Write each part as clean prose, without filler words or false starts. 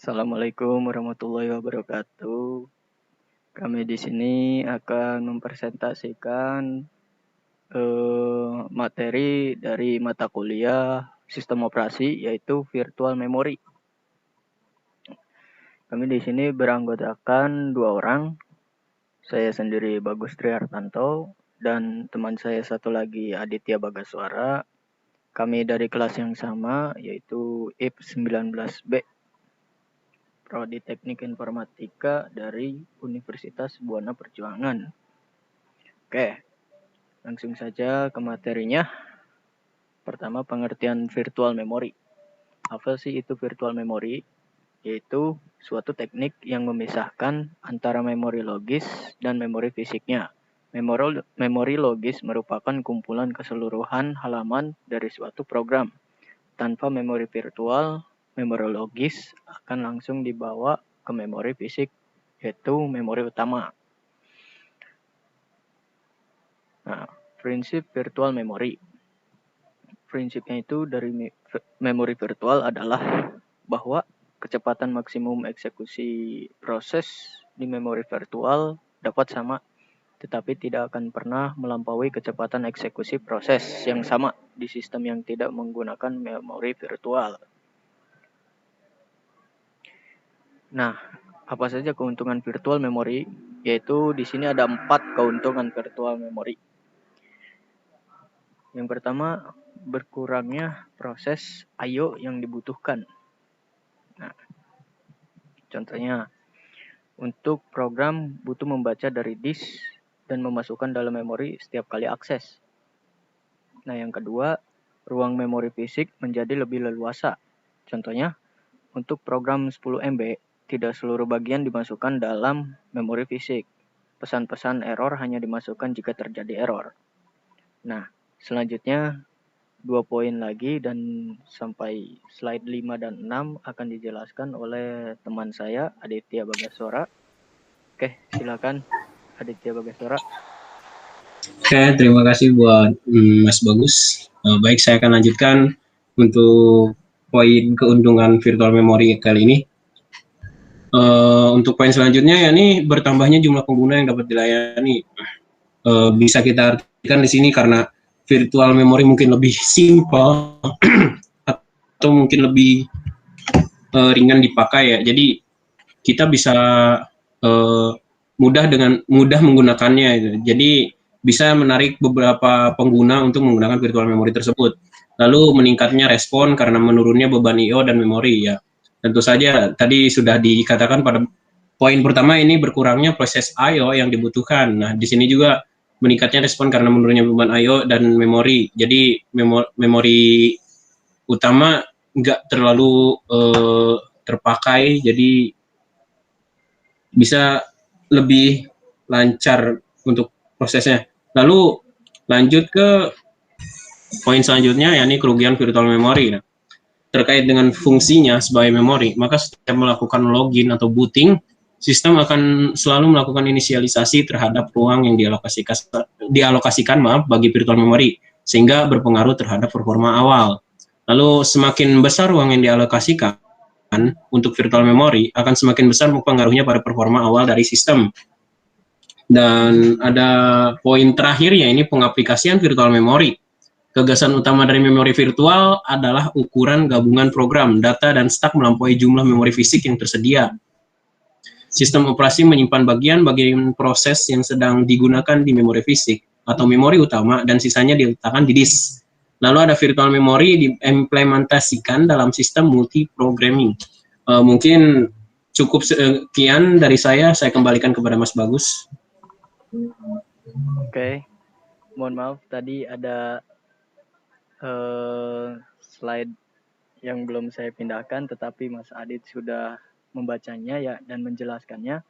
Assalamualaikum warahmatullahi wabarakatuh. Kami di sini akan mempresentasikan materi dari mata kuliah sistem operasi yaitu virtual memory. Kami di sini beranggotakan 2 orang. Saya sendiri Bagus Trihartanto dan teman saya satu lagi Aditya Bagaswara. Kami dari kelas yang sama yaitu IP 19B. Prodi Teknik Informatika dari Universitas Buana Perjuangan. Oke, langsung saja ke materinya. Pertama, pengertian virtual memory. Apa sih itu virtual memory? Yaitu suatu teknik yang memisahkan antara memori logis dan memori fisiknya. Memori logis merupakan kumpulan keseluruhan halaman dari suatu program. Tanpa memori virtual, memori logis akan langsung dibawa ke memori fisik, yaitu memori utama. Nah, prinsip virtual memory. Prinsipnya itu dari memori virtual adalah bahwa kecepatan maksimum eksekusi proses di memori virtual dapat sama, tetapi tidak akan pernah melampaui kecepatan eksekusi proses yang sama di sistem yang tidak menggunakan memori virtual. Nah, apa saja keuntungan virtual memory? Yaitu di sini ada 4 keuntungan virtual memory. Yang pertama, berkurangnya proses I/O yang dibutuhkan. Nah, contohnya, untuk program butuh membaca dari disk dan memasukkan dalam memori setiap kali akses. Nah, yang kedua, ruang memori fisik menjadi lebih leluasa. Contohnya, untuk program 10 MB, tidak seluruh bagian dimasukkan dalam memori fisik. Pesan-pesan error hanya dimasukkan jika terjadi error. Nah, selanjutnya 2 poin lagi dan sampai slide 5 dan 6 akan dijelaskan oleh teman saya Aditya Bagaswara. Oke, silakan Aditya Bagaswara. Oke, terima kasih buat Mas Bagus. Baik, saya akan lanjutkan untuk poin keuntungan virtual memory kali ini. Untuk poin selanjutnya, yakni bertambahnya jumlah pengguna yang dapat dilayani. Bisa kita artikan di sini karena virtual memory mungkin lebih simple atau mungkin lebih ringan dipakai ya. Jadi kita bisa mudah menggunakannya. Gitu. Jadi bisa menarik beberapa pengguna untuk menggunakan virtual memory tersebut. Lalu meningkatnya respon karena menurunnya beban I/O dan memori ya. Tentu saja tadi sudah dikatakan pada poin pertama ini berkurangnya proses I/O yang dibutuhkan. Nah, di sini juga meningkatnya respon karena menurunnya beban I/O dan memori. Jadi memori utama nggak terlalu terpakai, jadi bisa lebih lancar untuk prosesnya. Lalu lanjut ke poin selanjutnya, yakni kerugian virtual memory. Nah, terkait dengan fungsinya sebagai memori, maka setiap melakukan login atau booting, sistem akan selalu melakukan inisialisasi terhadap ruang yang dialokasikan bagi virtual memory, sehingga berpengaruh terhadap performa awal. Lalu semakin besar ruang yang dialokasikan untuk virtual memory, akan semakin besar pengaruhnya pada performa awal dari sistem. Dan ada poin terakhirnya, ini pengaplikasian virtual memory. Gagasan utama dari memori virtual adalah ukuran gabungan program, data, dan stak melampaui jumlah memori fisik yang tersedia. Sistem operasi menyimpan bagian-bagian proses yang sedang digunakan di memori fisik atau memori utama dan sisanya diletakkan di disk. Lalu ada virtual memory diimplementasikan dalam sistem multi-programming. Mungkin cukup sekian dari saya kembalikan kepada Mas Bagus. Oke, mohon maaf tadi ada slide yang belum saya pindahkan, tetapi Mas Adit sudah membacanya ya dan menjelaskannya.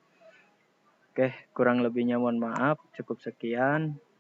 Oke, kurang lebihnya mohon maaf, cukup sekian.